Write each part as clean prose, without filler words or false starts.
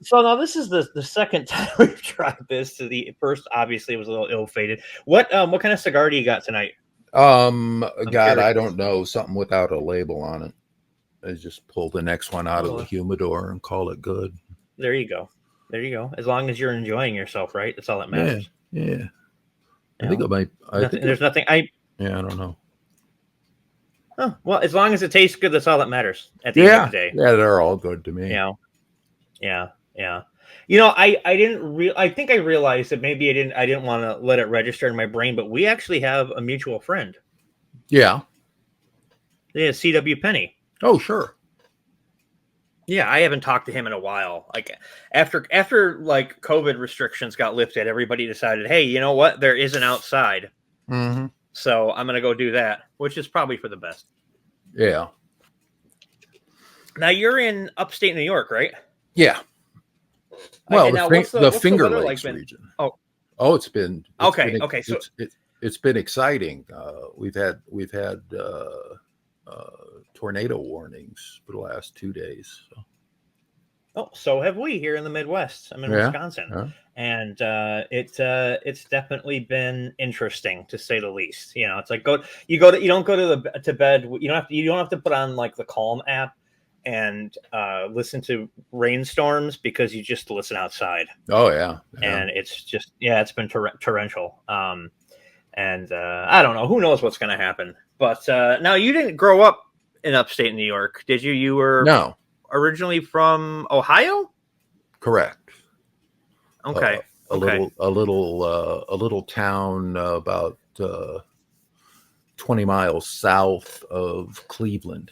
So now this is the second time we've tried this. So the first obviously was a little ill-fated. What kind of cigar do you got tonight? God, curious. I don't know. Something without a label on it. I just pull the next one out of the humidor and call it good. There you go. There you go. As long as you're enjoying yourself, right? That's all that matters. Yeah. I think it might. There's nothing. I don't know. Oh, well, as long as it tastes good, that's all that matters at the end of the day. Yeah, they're all good to me. Yeah. I think I realized that maybe I didn't want to let it register in my brain, but we actually have a mutual friend. Yeah. Yeah, C.W. Penny. Oh, sure. Yeah, I haven't talked to him in a while. Like after like COVID restrictions got lifted, everybody decided, hey, you know what? There is an outside. Mm-hmm. So I'm going to go do that, which is probably for the best. Yeah. Now you're in upstate New York, right? Yeah. Well, the Finger Lakes region. Oh, it's been okay. So it's been exciting. We've had tornado warnings for the last 2 days. So. Oh, so have we here in the Midwest. I'm in Wisconsin, and it's definitely been interesting to say the least. You know, it's like you don't go to bed. You don't have to put on like the Calm app and listen to rainstorms because you just listen outside. Oh yeah. And it's just it's been torrential. And I don't know, who knows what's going to happen. But now you didn't grow up in upstate New York, did you? You were originally from Ohio? Correct. Okay. A little town about 20 miles south of Cleveland.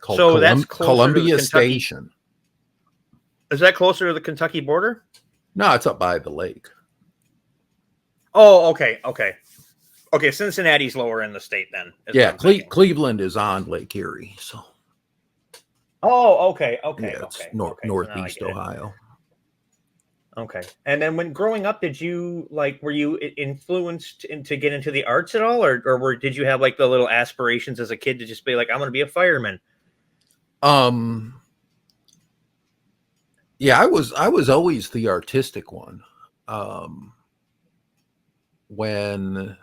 Called that's Columbia Station. Is that closer to the Kentucky border? No, it's up by the lake. Oh, okay. Cincinnati's lower in the state then. Yeah, Cleveland is on Lake Erie, so. Oh, okay. Yeah, it's northeast Ohio. Okay. And then when growing up, were you influenced to get into the arts at all, or did you have like the little aspirations as a kid to just be like, I'm going to be a fireman? Yeah, I was always the artistic one. When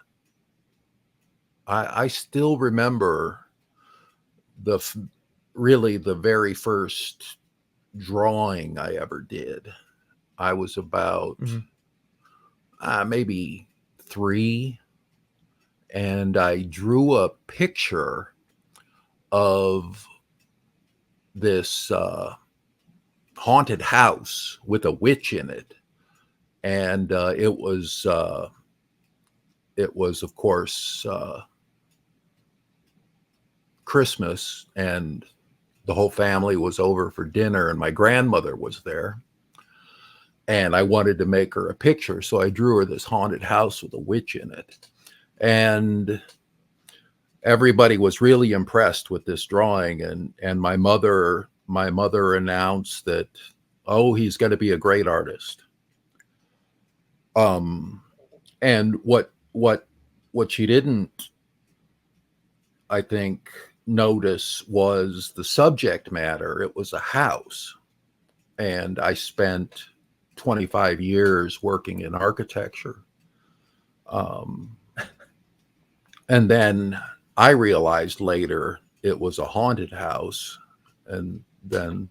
I still remember the very first drawing I ever did. I was about maybe 3, and I drew a picture of this haunted house with a witch in it, and it was of course Christmas, and the whole family was over for dinner, and my grandmother was there, and I wanted to make her a picture, so I drew her this haunted house with a witch in it, and everybody was really impressed with this drawing, and my mother announced that, oh, he's going to be a great artist. And what she didn't, I think, notice was the subject matter. It was a house, and I spent 25 years working in architecture. And then I realized later it was a haunted house, and then,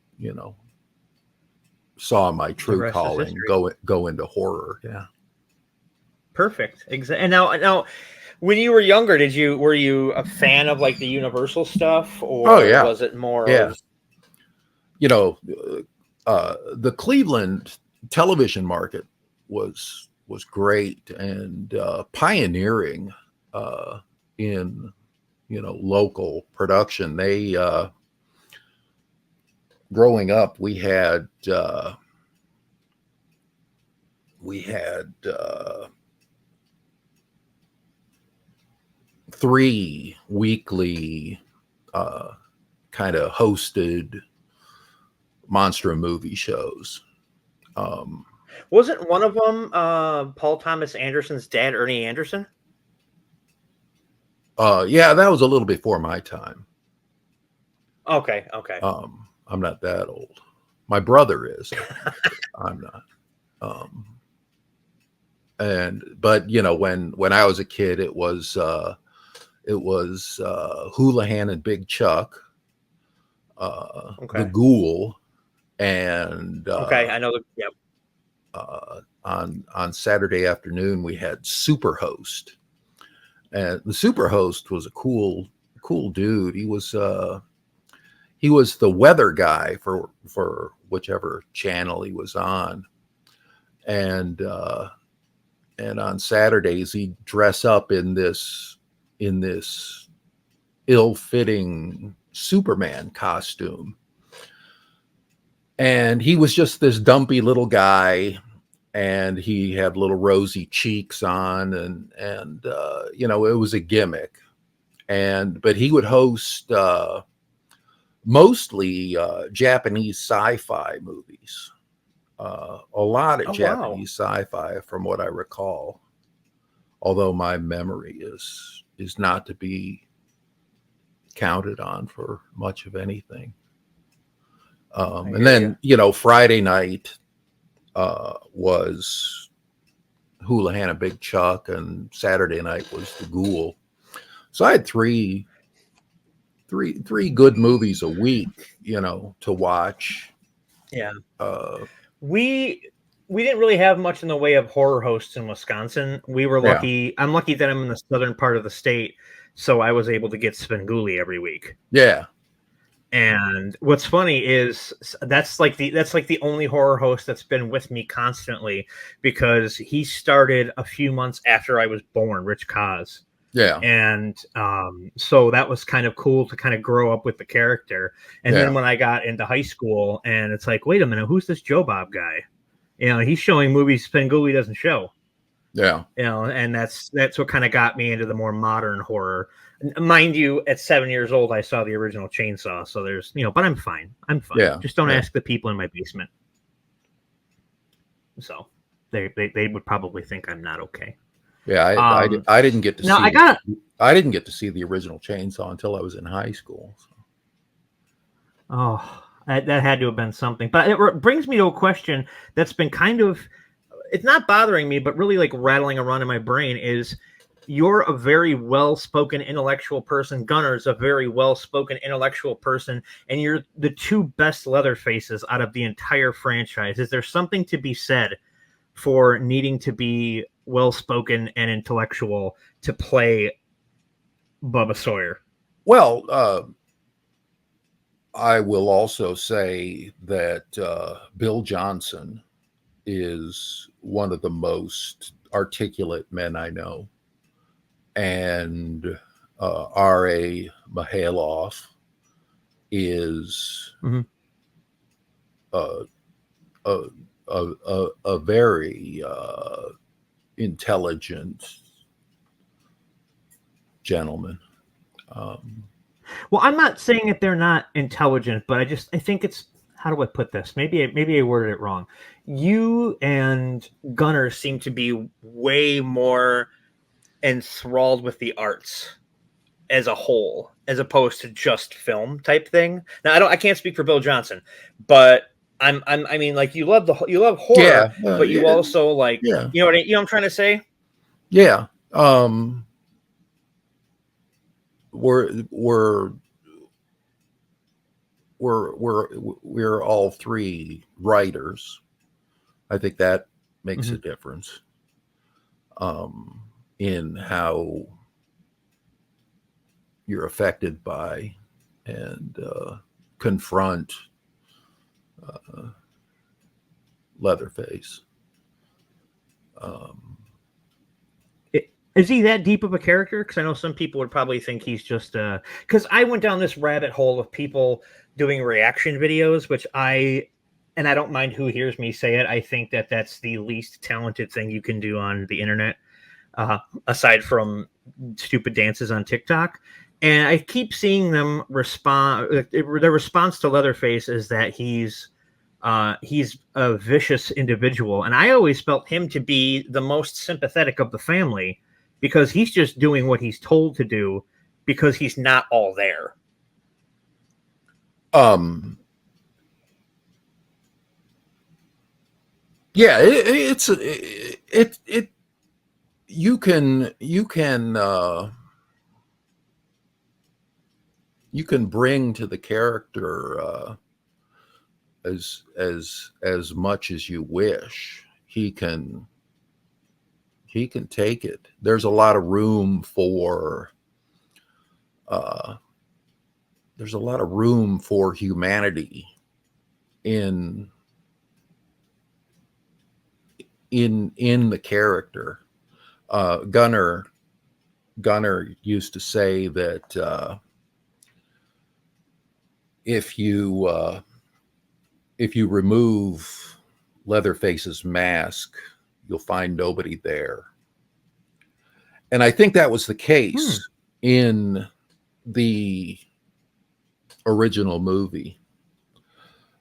saw my true calling go into horror. Yeah. Perfect. And now, when you were younger, were you a fan of like the Universal stuff, or was it more? Yeah. The Cleveland television market was great and pioneering in local production. They growing up, we had 3 weekly kind of hosted monster movie shows. Wasn't one of them Paul Thomas Anderson's dad, Ernie Anderson? Yeah, that was a little before my time. Okay. I'm not that old. My brother is. I'm not. But when I was a kid, it was Houlihan and Big Chuck, the Ghoul, and okay, I know the yep. On Saturday afternoon we had Superhost, and the Superhost was a cool dude. He was the weather guy for whichever channel he was on, and on Saturdays he'd dress up in this ill-fitting Superman costume, and he was just this dumpy little guy, and he had little rosy cheeks on, and it was a gimmick, but he would host mostly Japanese sci-fi movies, a lot of Japanese sci-fi from what I recall, although my memory is not to be counted on for much of anything. And then Friday night was Houlihan and Big Chuck, and Saturday night was the Ghoul. So I had three good movies a week, to watch. Yeah. We didn't really have much in the way of horror hosts in Wisconsin. We were lucky. Yeah. I'm lucky that I'm in the southern part of the state, so I was able to get Svengoolie every week. Yeah. And what's funny is that's like the only horror host that's been with me constantly, because he started a few months after I was born, Rich Kaz. Yeah. And so that was kind of cool to kind of grow up with the character. And then when I got into high school, and it's like, wait a minute, who's this Joe Bob guy? He's showing movies Svengoolie doesn't show. Yeah. And that's what kind of got me into the more modern horror. Mind you, at 7 years old, I saw the original Chainsaw. So there's, but I'm fine. Yeah. Just don't ask the people in my basement. So they would probably think I'm not okay. Yeah, I didn't get to see. I didn't get to see the original Chainsaw until I was in high school. So. Oh, that had to have been something. But it brings me to a question that's been kind of, it's not bothering me, but really like rattling around in my brain is, you're a very well-spoken intellectual person. Gunner's a very well-spoken intellectual person, and you're the two best Leatherfaces out of the entire franchise. Is there something to be said for needing to be well-spoken and intellectual to play Bubba Sawyer? Well, I will also say that Bill Johnson is one of the most articulate men I know. And R.A. Mihailoff is a very intelligent gentleman. Well, I'm not saying that they're not intelligent, but I think it's, how do I put this? Maybe I worded it wrong. You and Gunner seem to be way more enthralled with the arts as a whole, as opposed to just film type thing. Now, I can't speak for Bill Johnson, but I mean, like, you love horror, but you also like, you know what I'm trying to say? Yeah. We're all three writers. I think that makes a difference in how you're affected by and confront Leatherface. Is he that deep of a character? Because I know some people would probably think he's just because I went down this rabbit hole of people doing reaction videos, which I don't mind who hears me say it. I think that that's the least talented thing you can do on the internet, aside from stupid dances on TikTok. And I keep seeing them respond. Their response to Leatherface is that he's a vicious individual, and I always felt him to be the most sympathetic of the family, because he's just doing what he's told to do, because he's not all there. Yeah, you can bring to the character as much as you wish. He can take it. There's a lot of room for humanity in the character. Gunnar used to say that if you remove Leatherface's mask, you'll find nobody there. And I think that was the case in the original movie.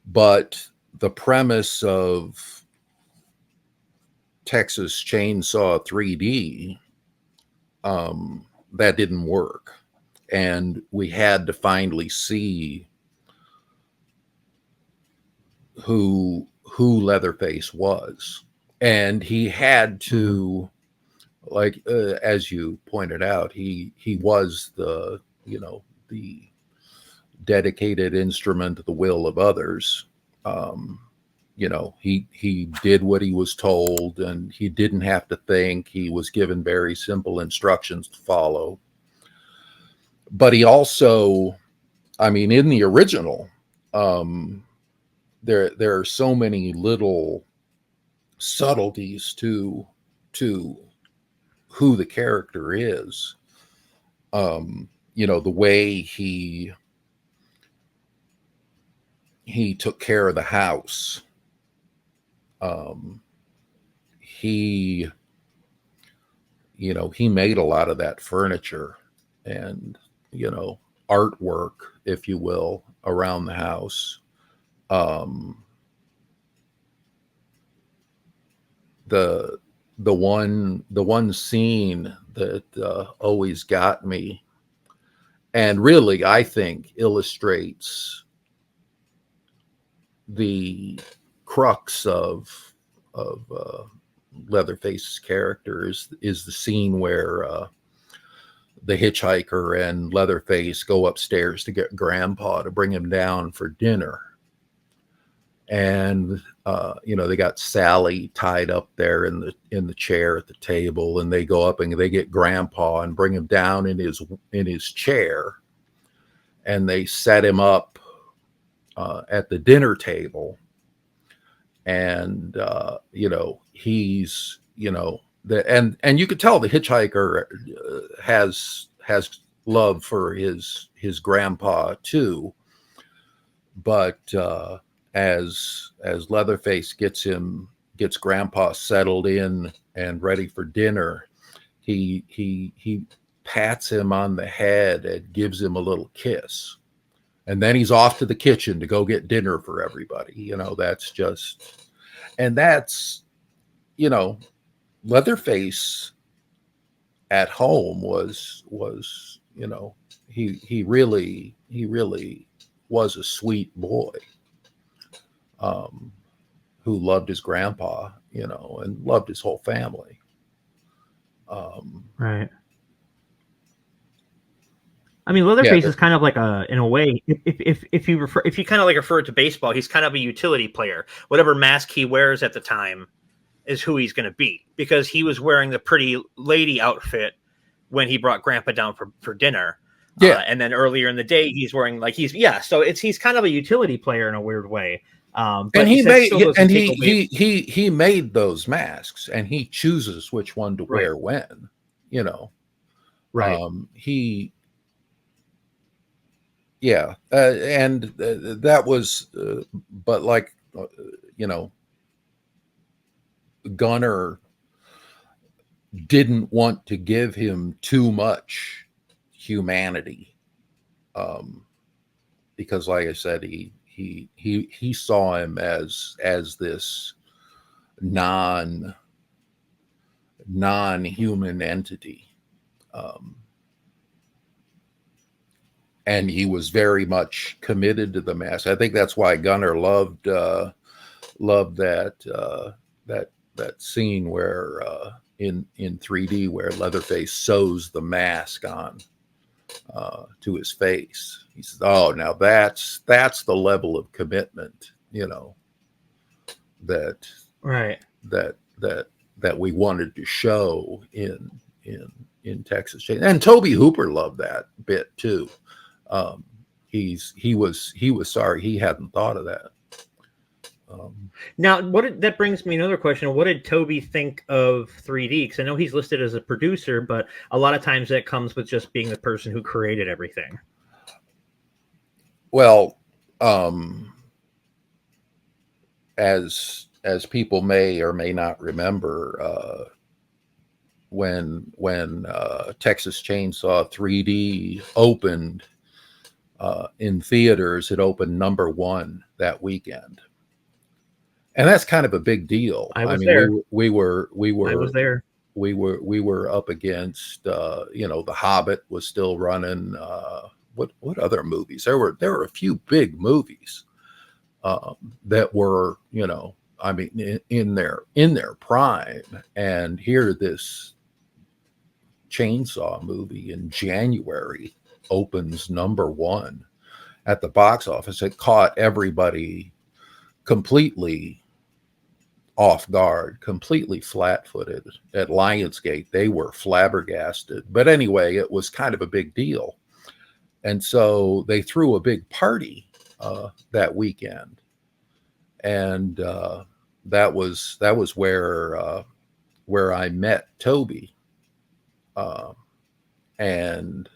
But the premise of Texas Chainsaw 3D, that didn't work. And we had to finally see who Leatherface was. And he had to, like, as you pointed out, he was the dedicated instrument of the will of others. He did what he was told, and he didn't have to think. He was given very simple instructions to follow. But he also, in the original, there are so many little subtleties to who the character is. The way he took care of the house. He made a lot of that furniture and, artwork, if you will, around the house. The one scene that always got me, and really I think illustrates the crux of Leatherface's character, is the scene where the hitchhiker and Leatherface go upstairs to get Grandpa to bring him down for dinner. And they got Sally tied up there in the chair at the table, and they go up and they get Grandpa and bring him down in his chair, and they set him up at the dinner table. And he's and you could tell the hitchhiker has love for his grandpa too, but as Leatherface gets Grandpa settled in and ready for dinner, he pats him on the head and gives him a little kiss. And then he's off to the kitchen to go get dinner for everybody. That's Leatherface at home was he really was a sweet boy, who loved his grandpa, and loved his whole family. Right. Leatherface is kind of like in a way, if you kind of like refer to baseball, he's kind of a utility player. Whatever mask he wears at the time is who he's going to be, because he was wearing the pretty lady outfit when he brought Grandpa down for dinner. Yeah. And then earlier in the day, he's wearing so he's kind of a utility player in a weird way. But and he made those masks, and he chooses which one to wear when, Right. And that was, but like, Gunnar didn't want to give him too much humanity, because, like I said, he saw him as this non-human entity. and he was very much committed to the mask. I think that's why Gunnar loved that scene where in 3D where Leatherface sews the mask on to his face. He says, "Oh, now that's the level of commitment, that we wanted to show in Texas Chainsaw." And Tobe Hooper loved that bit too. He was sorry he hadn't thought of that. Now, that brings me another question. What did Tobe think of 3D? Because I know he's listed as a producer, but a lot of times that comes with just being the person who created everything. Well, as people may or may not remember, when Texas Chainsaw 3D opened in theaters, it opened #1 that weekend. And that's kind of a big deal. I mean, there. we were I was there. We were up against The Hobbit was still running. What other movies? There were a few big movies that were in their prime. And here this Chainsaw movie in January opens #1 at the box office. It caught everybody completely off guard, completely flat-footed. At Lionsgate, they were flabbergasted. But anyway, it was kind of a big deal. And so they threw a big party that weekend. And that was where I met Tobe. And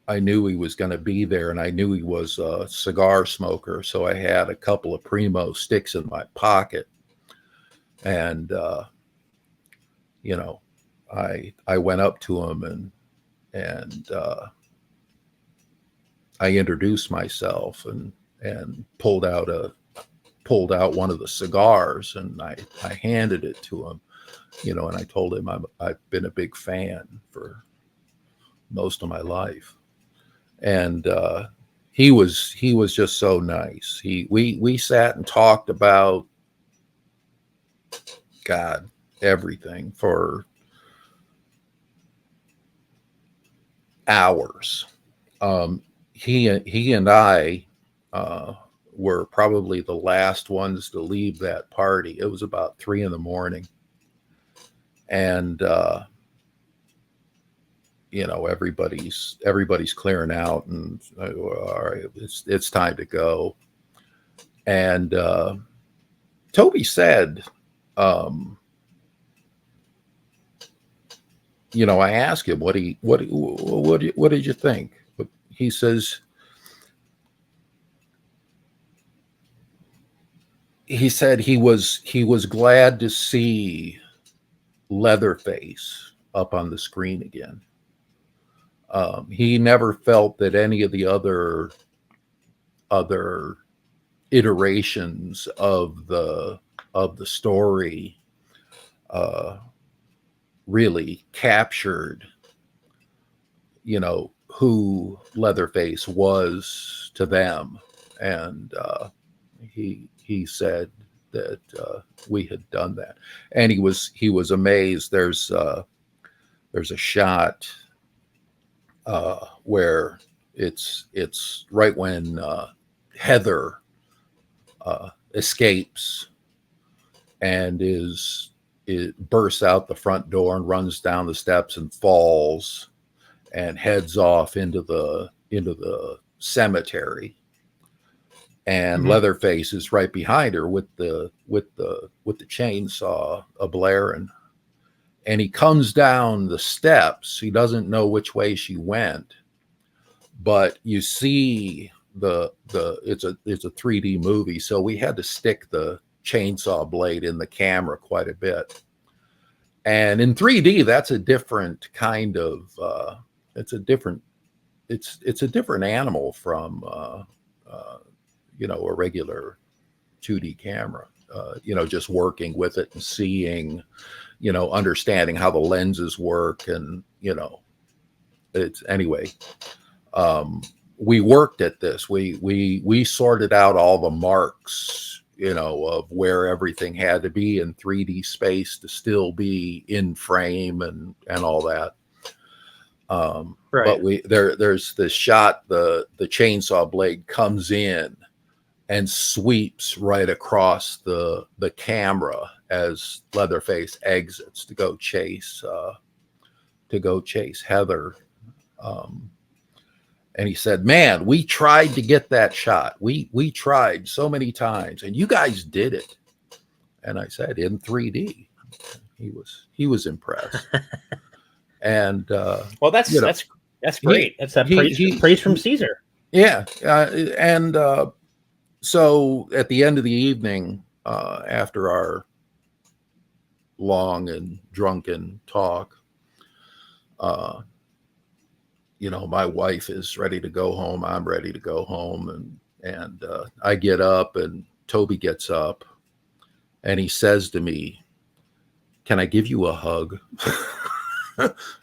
I knew he was going to be there, and I knew he was a cigar smoker. So I had a couple of Primo sticks in my pocket. And, I went up to him and I introduced myself and pulled out one of the cigars, and I handed it to him, and I told him I've been a big fan for most of my life. And he was just so nice. We sat and talked about God, everything for hours. He and I were probably the last ones to leave that party. It was about 3 a.m. And everybody's clearing out, and all right, it's time to go. And Tobe said, I asked him, what did you think? He says, he said he was glad to see Leatherface up on the screen again. He never felt that any of the other iterations of the story really captured, who Leatherface was to them. And he said that we had done that, and he was amazed. There's a shot where it's right when Heather escapes and it bursts out the front door and runs down the steps and falls and heads off into the cemetery. And Leatherface is right behind her with the chainsaw a-blaring. And he comes down the steps. He doesn't know which way she went, but you see it's a 3D movie, so we had to stick the chainsaw blade in the camera quite a bit. And in 3D, that's a different kind of it's a different animal from a regular 2D camera. Just working with it and seeing understanding how the lenses work, and it's anyway. We worked at this. We sorted out all the marks, of where everything had to be in 3D space to still be in frame and all that. Right. But there's this shot, the chainsaw blade comes in and sweeps right across the camera as Leatherface exits to go chase Heather. And he said, "Man, we tried to get that shot. We tried so many times, and you guys did it." And I said, "In 3D." He was impressed. And well, that's great. That's that praise from Caesar. Yeah, and so at the end of the evening, after our long and drunken talk, my wife is ready to go home. I'm ready to go home, and I get up, and Tobe gets up, and he says to me, "Can I give you a hug?"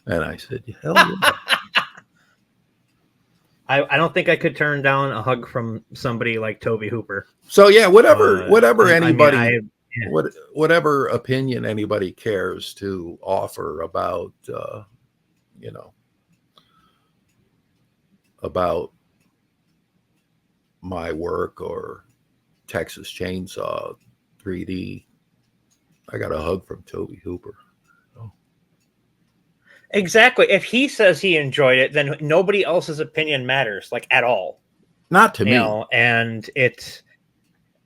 And I said, "Hell yeah." I don't think I could turn down a hug from somebody like Tobe Hooper. So yeah, whatever anybody, whatever opinion anybody cares to offer about, about my work or Texas Chainsaw 3D, I got a hug from Tobe Hooper. Exactly. If he says he enjoyed it, then nobody else's opinion matters, like, at all. Not to me. And it's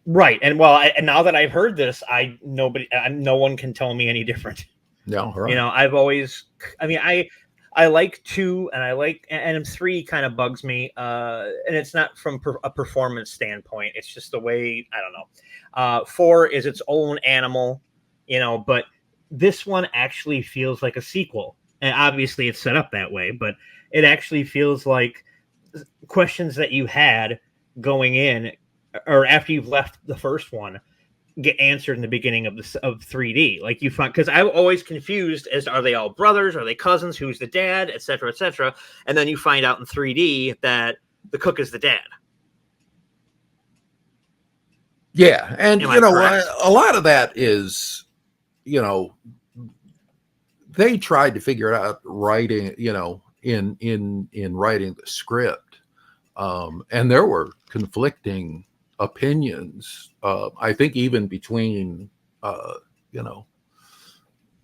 right. And well, now that I've heard this, no one can tell me any different. No, right. I've always, I like 2, and 3 kind of bugs me. And it's not from a performance standpoint. It's just the way, I don't know. 4 is its own animal, but this one actually feels like a sequel. And obviously it's set up that way, but it actually feels like questions that you had going in or after you've left the first one get answered in the beginning of 3D. Like you find, because I'm always confused as are they all brothers? Are they cousins? Who's the dad? Et cetera, et cetera. And then you find out in 3D that the cook is the dad. Yeah. And, a lot of that is, they tried to figure out writing, in writing the script. And there were conflicting opinions. I think even between,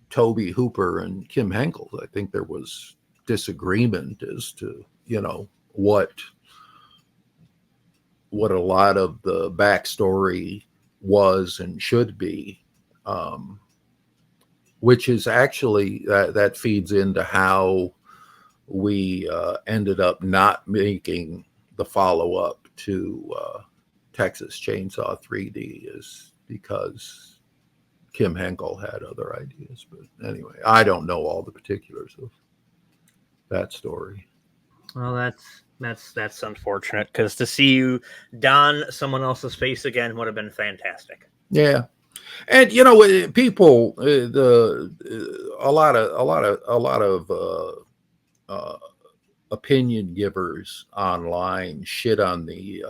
Tobe Hooper and Kim Henkel, I think there was disagreement as to, what a lot of the backstory was and should be. Which is actually that feeds into how we ended up not making the follow-up to Texas Chainsaw 3D, is because Kim Henkel had other ideas. But anyway, I don't know all the particulars of that story. Well, that's unfortunate, because to see you don someone else's face again would have been fantastic. Yeah. And people, a lot of opinion givers online shit on the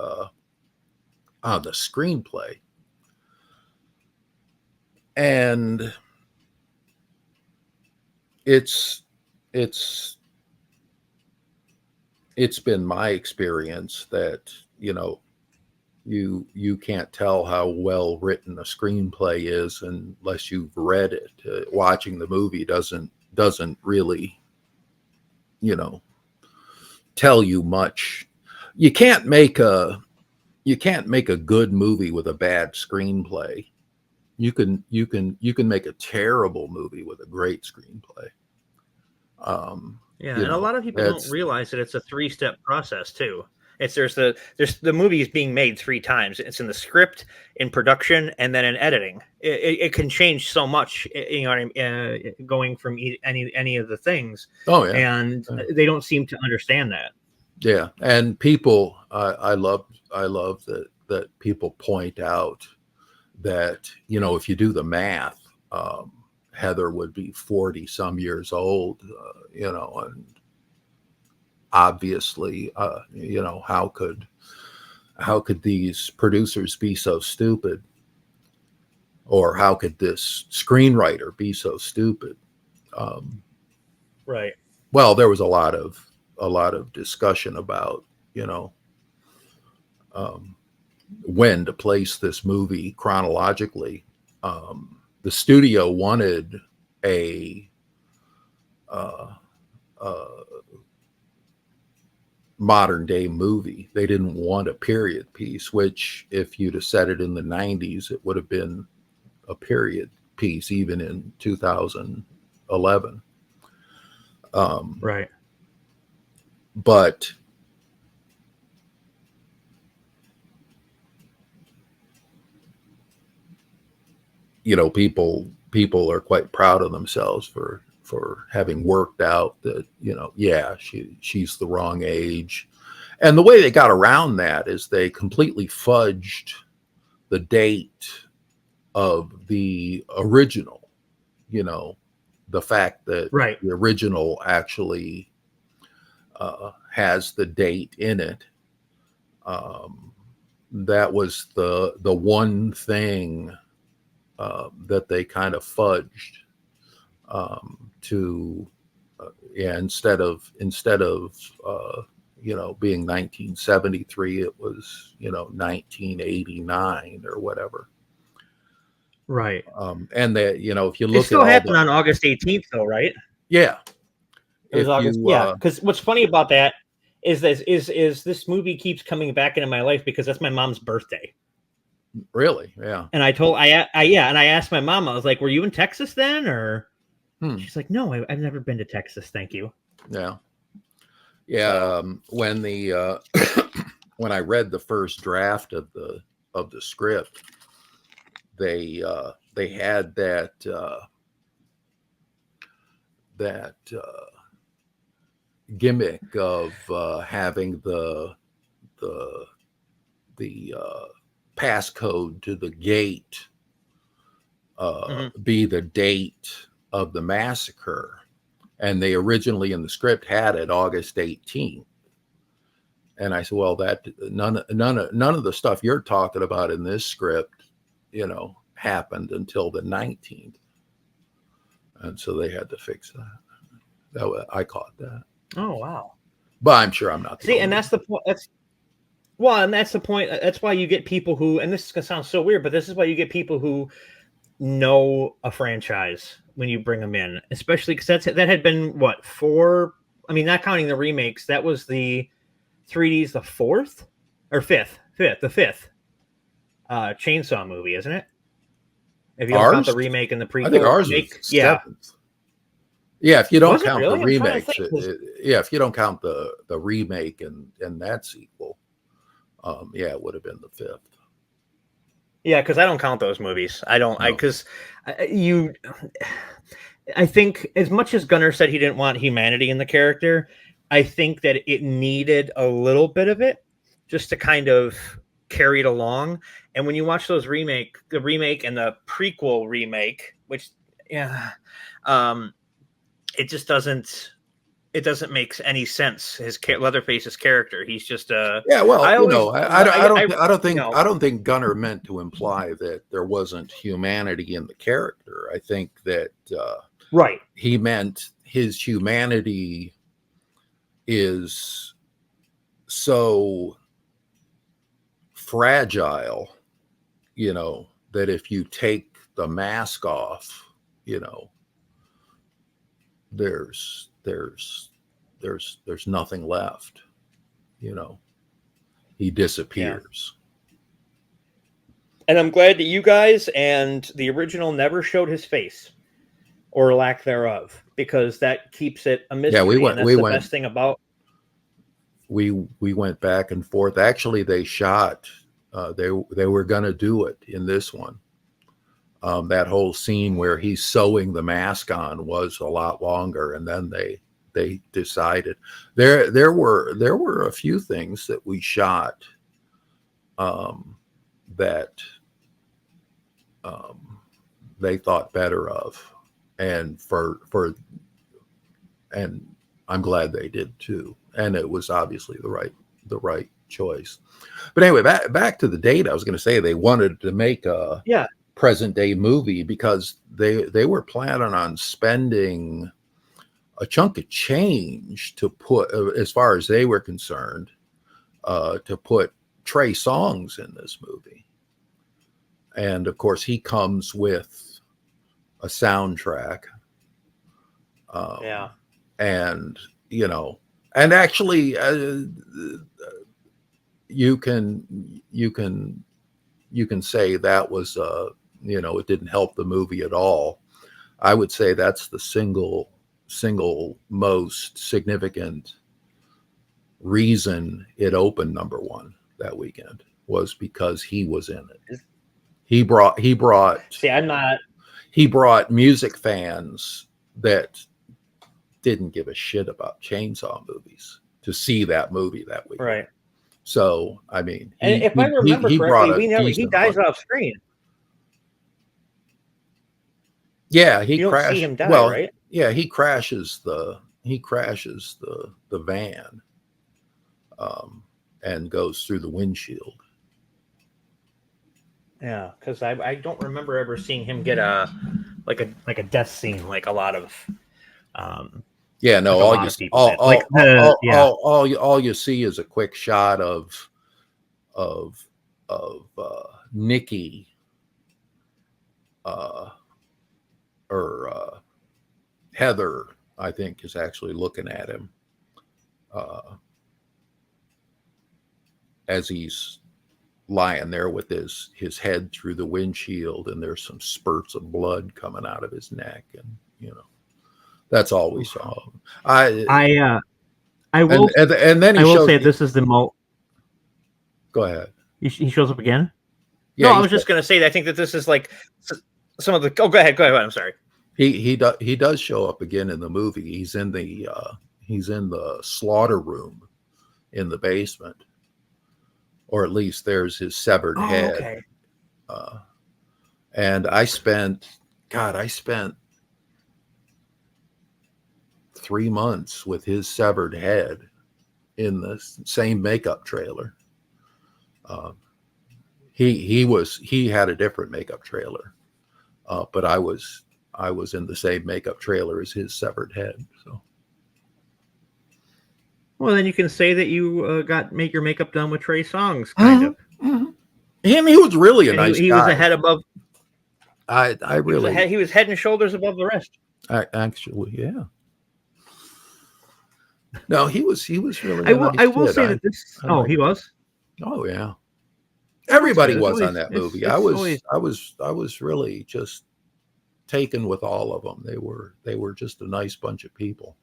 screenplay, and it's been my experience that you can't tell how well written a screenplay is unless you've read it. Watching the movie doesn't really, tell you much. You can't make a good movie with a bad screenplay. You can make a terrible movie with a great screenplay. And a lot of people don't realize that it's a 3-step process too. There's the movie is being made 3 times. It's in the script, in production, and then in editing. It can change so much, going from any of the things. Oh yeah, and they don't seem to understand that. Yeah, and people, I love that people point out that if you do the math, Heather would be 40 some years old, and obviously, how could these producers be so stupid? Or how could this screenwriter be so stupid? Right. Well, there was a lot of discussion about, when to place this movie chronologically. The studio wanted a modern day movie. They didn't want a period piece, which if you'd have said it in the 90s, it would have been a period piece, even in 2011. Right. But people are quite proud of themselves for having worked out that, she's the wrong age. And the way they got around that is they completely fudged the date of the original, the fact that Right. the original actually has the date in it. That was the one thing that they kind of fudged instead of being 1973, it was 1989 or whatever. Right. And that if you look it still at happened on August 18th, though, right? Yeah, it was August. Yeah, because what's funny about that is this movie keeps coming back into my life because that's my mom's birthday. Really? Yeah. And I asked my mom, I was like, "Were you in Texas then?" Or she's like, "No, I've never been to Texas. Thank you." Yeah. Yeah. So. When I read the first draft of the script, they had that gimmick of having the passcode to the gate be the date of the massacre, and they originally in the script had it August 18th. And I said, well, that none of the stuff you're talking about in this script, happened until the 19th, and so they had to fix that. I caught that. Oh wow! But I'm sure I'm not. And that's the point. That's the point. That's why you get people who, and this is gonna sound so weird, but this is why you get people who know a franchise when you bring them in, especially because that had been what, 4? I mean, not counting the remakes. That was the 3D's the 4th or 5th, the 5th Chainsaw movie, isn't it? If you don't count the remake and the prequel. I think ours was 7th. Yeah, if you don't count the remakes, if you don't count the remake and that sequel, it would have been the 5th. Yeah, because I don't count those movies. I don't. No. I think as much as Gunnar said he didn't want humanity in the character, I think that it needed a little bit of it just to kind of carry it along. And when you watch those the remake and the prequel remake, which it just doesn't. It doesn't make any sense. Leatherface's character, he's just a. Yeah, well, I don't think Gunnar meant to imply that there wasn't humanity in the character. I think that right. He meant his humanity is so fragile, that if you take the mask off, there's nothing left. He disappears. Yeah. And I'm glad that you guys and the original never showed his face or lack thereof, because that keeps it a mystery. Yeah, the best thing about. We went back and forth. Actually, they shot. They were going to do it in this one. That whole scene where he's sewing the mask on was a lot longer, and then they decided there were a few things that we shot that they thought better of, and and I'm glad they did too. And it was obviously the right choice. But anyway, back to the date. I was going to say they wanted to make a present day movie because they were planning on spending a chunk of change to put, as far as they were concerned, to put Trey Songz in this movie. And of course, he comes with a soundtrack. And, you know, and actually, you can say that was, you know, it didn't help the movie at all. I would say that's the single most significant reason it opened #1 that weekend, was because he was in it. He brought music fans that didn't give a shit about chainsaw movies to see that movie that weekend. Right. So, I mean, if I remember correctly, he dies off screen. Yeah, he crashed. Don't see him die, right? Yeah, he crashes the van, and goes through the windshield. Yeah, because I don't remember ever seeing him get a death scene like a lot of. Yeah, no. All you see is a quick shot of Nikki, or Heather, I think, is actually looking at him as he's lying there with his head through the windshield, and there's some spurts of blood coming out of his neck, and you know, that's all we saw. I will say this is the most. Go ahead. He shows up again. Yeah, no, I was just going to say that I think that this is like some of the. Oh, go ahead. I'm sorry. He does show up again in the movie. He's in the slaughter room in the basement, or at least there's his severed head. Okay. And I spent 3 months with his severed head in the same makeup trailer. He had a different makeup trailer, but I was in the same makeup trailer as his severed head. So, well, then you can say that you make your makeup done with Trey Songz, kind of. Mm-hmm. And he was really a nice guy. He was a head above. He was head and shoulders above the rest. Actually, yeah. No, he was really. I will say that this. He was. Oh yeah. Everybody was on that movie. I was really just taken with all of them. They were just a nice bunch of people.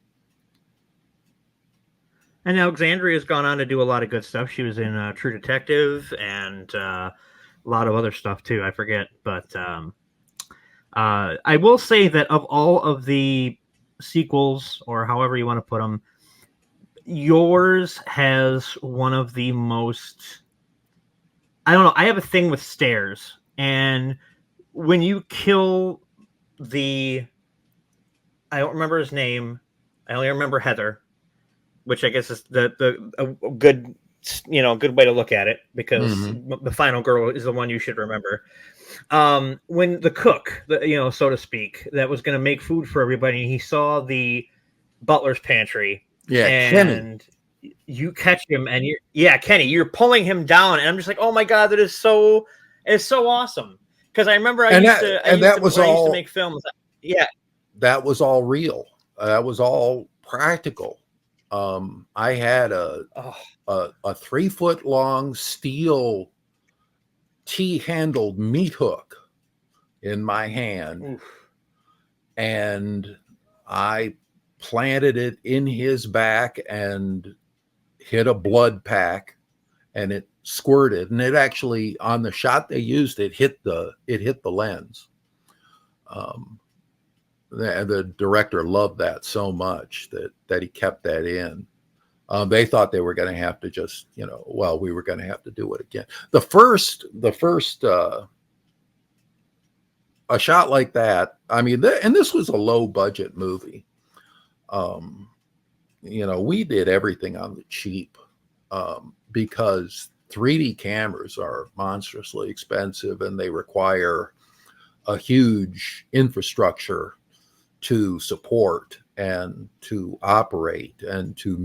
And Alexandria's gone on to do a lot of good stuff. She was in True Detective and a lot of other stuff too. I forget, but I will say that of all of the sequels, or however you want to put them, yours has one of the most. I don't know. I have a thing with stairs, and when you kill I don't remember his name. I only remember Heather, which I guess is a good, good way to look at it, because the final girl is the one you should remember. When the cook, so to speak, that was going to make food for everybody, he saw the butler's pantry. Yeah, and Kenny. You catch him, and Kenny, you're pulling him down, and I'm just like, oh my god, it's so awesome. Because I remember I used to make films. Yeah, that was all real. That was all practical. I had a 3-foot long steel T-handled meat hook in my hand. Oof. And I planted it in his back and hit a blood pack, and it squirted. And it actually, on the shot they used, it hit the lens. The director loved that so much that he kept that in. They thought they were going to have to just, we were going to have to do it again. The first a shot like that, I mean, and this was a low budget movie. You know, we did everything on the cheap because 3D cameras are monstrously expensive and they require a huge infrastructure to support and to operate and to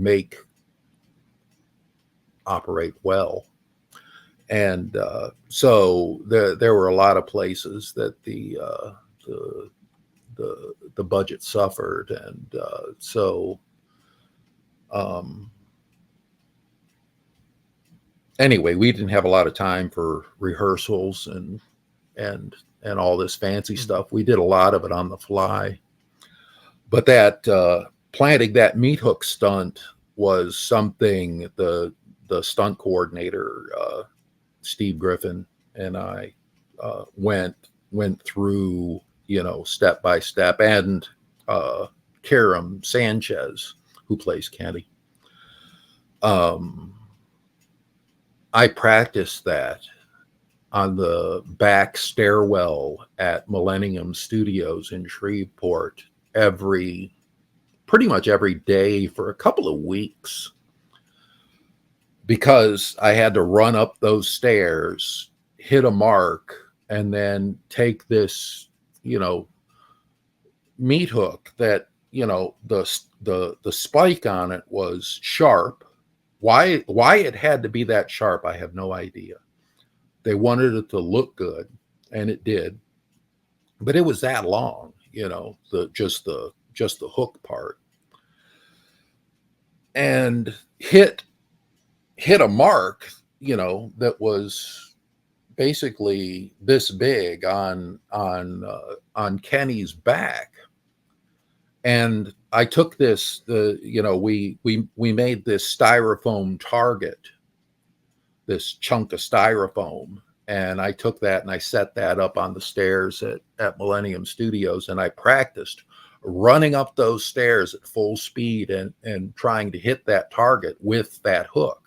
operate well. And so there were a lot of places that the budget suffered, and so anyway, we didn't have a lot of time for rehearsals and all this fancy stuff. We did a lot of it on the fly. But that planting that meat hook stunt was something the stunt coordinator Steve Griffin and I went through, you know, step by step, and Karam Sanchez, who plays Kenny. I practiced that on the back stairwell at Millennium Studios in Shreveport pretty much every day for a couple of weeks, because I had to run up those stairs, hit a mark, and then take this, you know, meat hook that, you know, the spike on it was sharp. Why it had to be that sharp, I have no idea. They wanted it to look good, and it did. But it was that long, you know, just the hook part. And hit a mark, you know, that was basically this big on Kenny's back. And I took this, you know, we made this styrofoam target, this chunk of styrofoam, and I took that and I set that up on the stairs at Millennium Studios, and I practiced running up those stairs at full speed and trying to hit that target with that hook.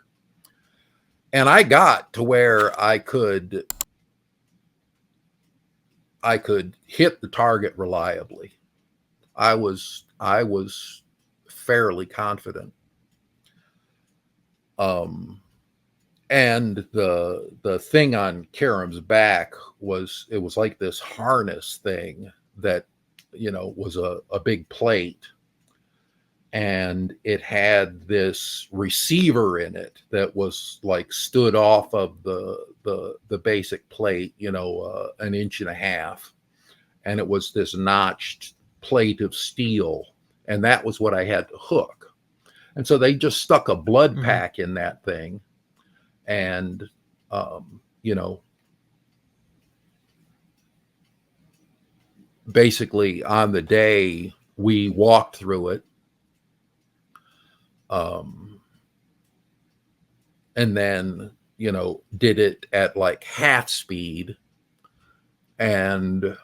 And I got to where I could hit the target reliably. I was fairly confident. And the thing on Karam's back was like this harness thing that, you know, was a big plate, and it had this receiver in it that was like stood off of the basic plate, you know, an inch and a half, and it was this notched plate of steel, and that was what I had to hook. And so they just stuck a blood pack in that thing, and you know, basically on the day we walked through it, and then, you know, did it at like half speed, and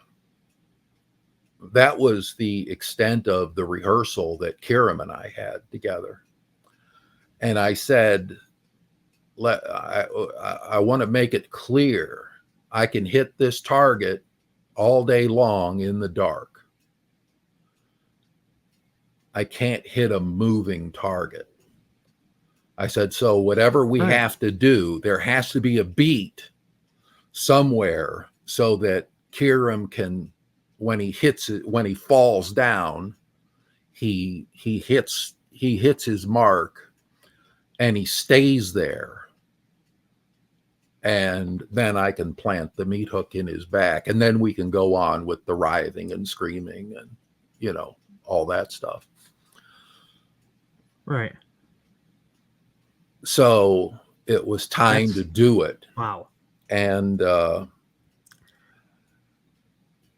that was the extent of the rehearsal that Karam and I had together. And I said, I want to make it clear, I can hit this target all day long in the dark. I can't hit a moving target. I said, so whatever we have to do, there has to be a beat somewhere so that Karam can, when he hits it, when he falls down, he hits his mark and he stays there. And then I can plant the meat hook in his back, and then we can go on with the writhing and screaming and, you know, all that stuff. Right. So it was time to do it. Wow. And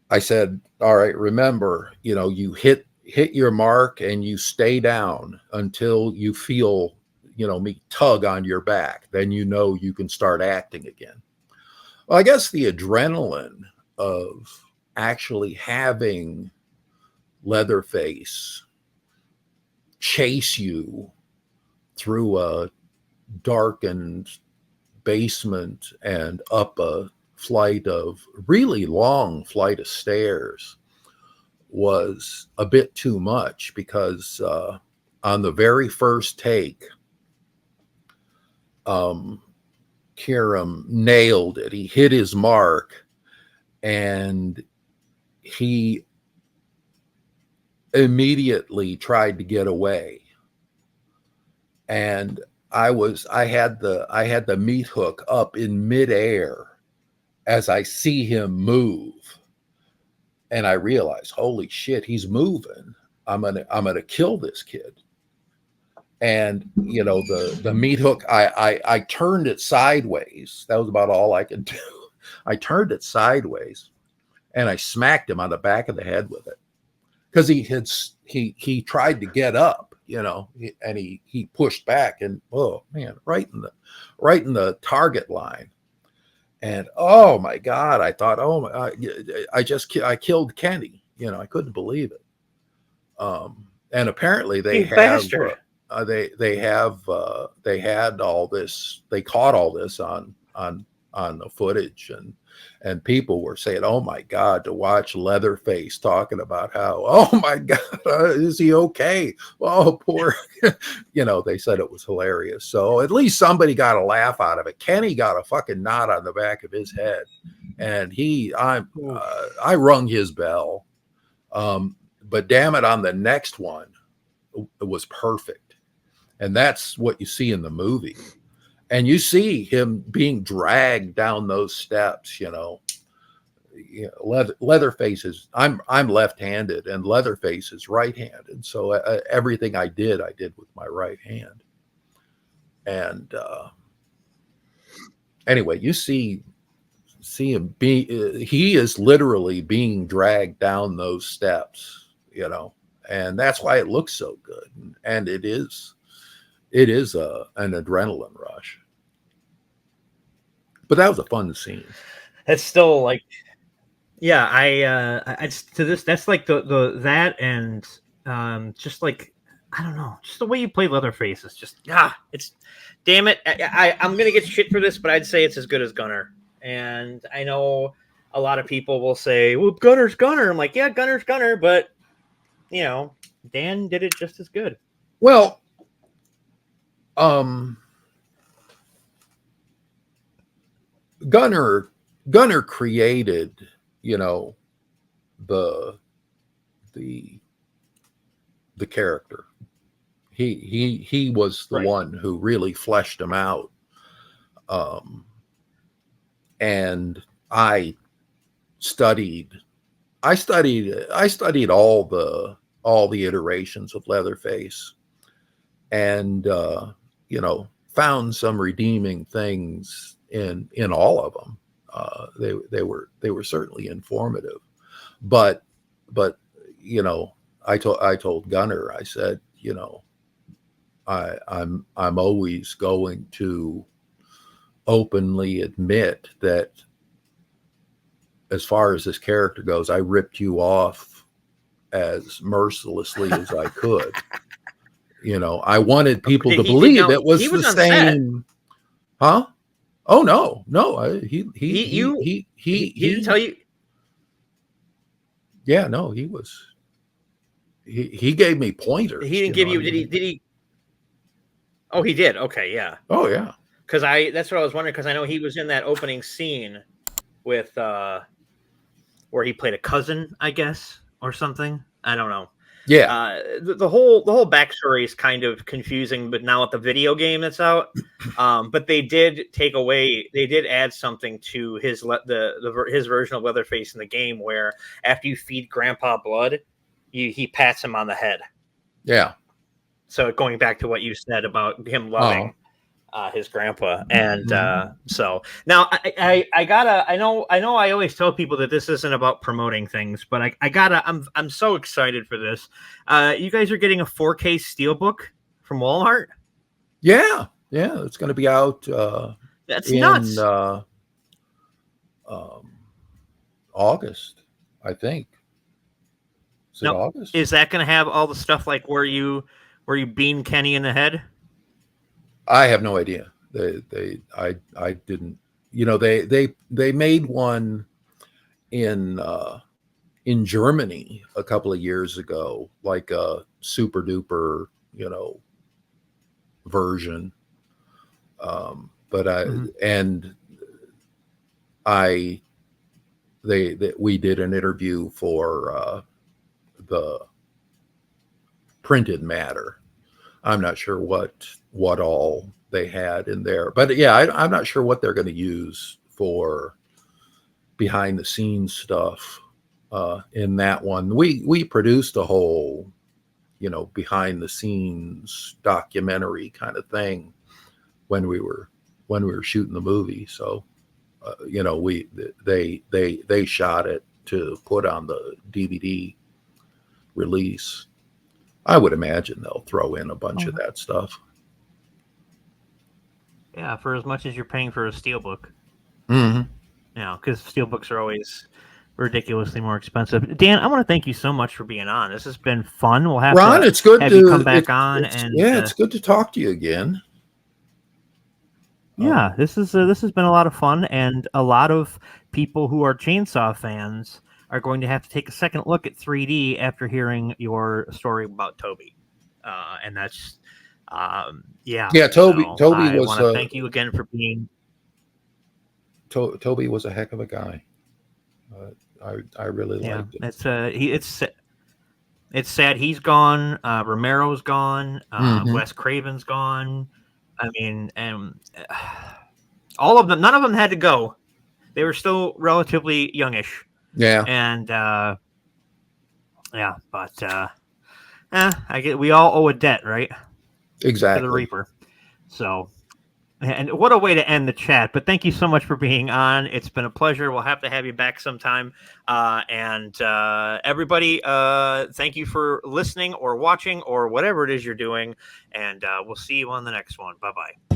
I said, all right, remember, you know, you hit your mark and you stay down until you feel, you know, me tug on your back. Then, you know, you can start acting again. Well, I guess the adrenaline of actually having Leatherface chase you through a darkened basement and up a really long flight of stairs was a bit too much, because on the very first take, Kiram nailed it. He hit his mark, and he immediately tried to get away. And I had the meat hook up in midair as I see him move. And I realized, holy shit, he's moving. I'm gonna kill this kid. And you know, the meat hook, I turned it sideways. That was about all I could do. I turned it sideways, and I smacked him on the back of the head with it, because he tried to get up, you know, and he pushed back, and oh man, right in the target line. And oh my God, I thought, oh my, I killed Kenny. You know, I couldn't believe it. And apparently they have they had all this. They caught all this on the footage, and people were saying, oh my God, to watch Leatherface talking about how, oh my God, is he okay? Oh, poor, you know, they said it was hilarious. So at least somebody got a laugh out of it. Kenny got a fucking knot on the back of his head, and I rung his bell. But damn it, on the next one, it was perfect. And that's what you see in the movie. And you see him being dragged down those steps, you know. Leatherface is, I'm left-handed, and Leatherface is right-handed. So everything I did with my right hand. And anyway, you see him he is literally being dragged down those steps, you know, and that's why it looks so good. And it is an adrenaline rush. But that was a fun scene. It's still like, yeah, I to this, that's like the that, and just like, I don't know, just the way you play Leatherface is just, it's, damn it, I'm gonna get shit for this, but I'd say it's as good as Gunner. And I know a lot of people will say, well, Gunner's Gunner. I'm like, yeah, Gunner's Gunner, but you know, Dan did it just as good. Well, Gunner created, you know, the character. He was the one who really fleshed him out. And I studied all the iterations of Leatherface, and you know, found some redeeming things in all of them. They were certainly informative, but you know, I told Gunner, I said, you know, I'm always going to openly admit that as far as this character goes, I ripped you off as mercelously as I could. You know, I wanted people to believe it was the same. Huh? Oh no. He didn't tell you. Yeah, no, he was. He gave me pointers. He didn't give you. Did he? Oh, he did. Okay, yeah. Oh yeah. Because that's what I was wondering, because I know he was in that opening scene with where he played a cousin, I guess, or something. I don't know. Yeah. The whole backstory is kind of confusing, but now with the video game that's out, but they did add something to his version of Leatherface in the game, where after you feed Grandpa blood, he pats him on the head. Yeah. So going back to what you said about him loving his grandpa, and so now I know I always tell people that this isn't about promoting things, but I'm so excited for this. You guys are getting a 4K steelbook from Walmart. Yeah, it's going to be out. That's nuts. August, I think. Is it August? Is that going to have all the stuff like where you beam Kenny in the head? I have no idea. I didn't they made one in Germany a couple of years ago, like a super duper, version. But we did an interview for the printed matter. I'm not sure what all they had in there, but yeah, I'm not sure what they're going to use for behind the scenes stuff in that one. We produced a whole, behind the scenes documentary kind of thing when we were shooting the movie. So, they shot it to put on the DVD release. I would imagine they'll throw in a bunch of that stuff. Yeah, for as much as you're paying for a steelbook. Mm-hmm. Because steelbooks are always ridiculously more expensive. Dan, I want to thank you so much for being on. This has been fun. We'll have Ron, to it's good have to you come back it's good to talk to you again. Yeah, this has been a lot of fun, and a lot of people who are Chainsaw fans are going to have to take a second look at 3D after hearing your story about Tobe. And that's yeah. Tobe was. I want to thank you again for being. Tobe was a heck of a guy. I really liked it. It's sad he's gone. Romero's gone. Wes Craven's gone. I mean, and all of them. None of them had to go. They were still relatively youngish. Yeah. And but I get we all owe a debt, right? Exactly. To the Reaper. So. And what a way to end the chat. But thank you so much for being on. It's been a pleasure. We'll have to have you back sometime. And everybody, thank you for listening or watching or whatever it is you're doing. And we'll see you on the next one. Bye-bye.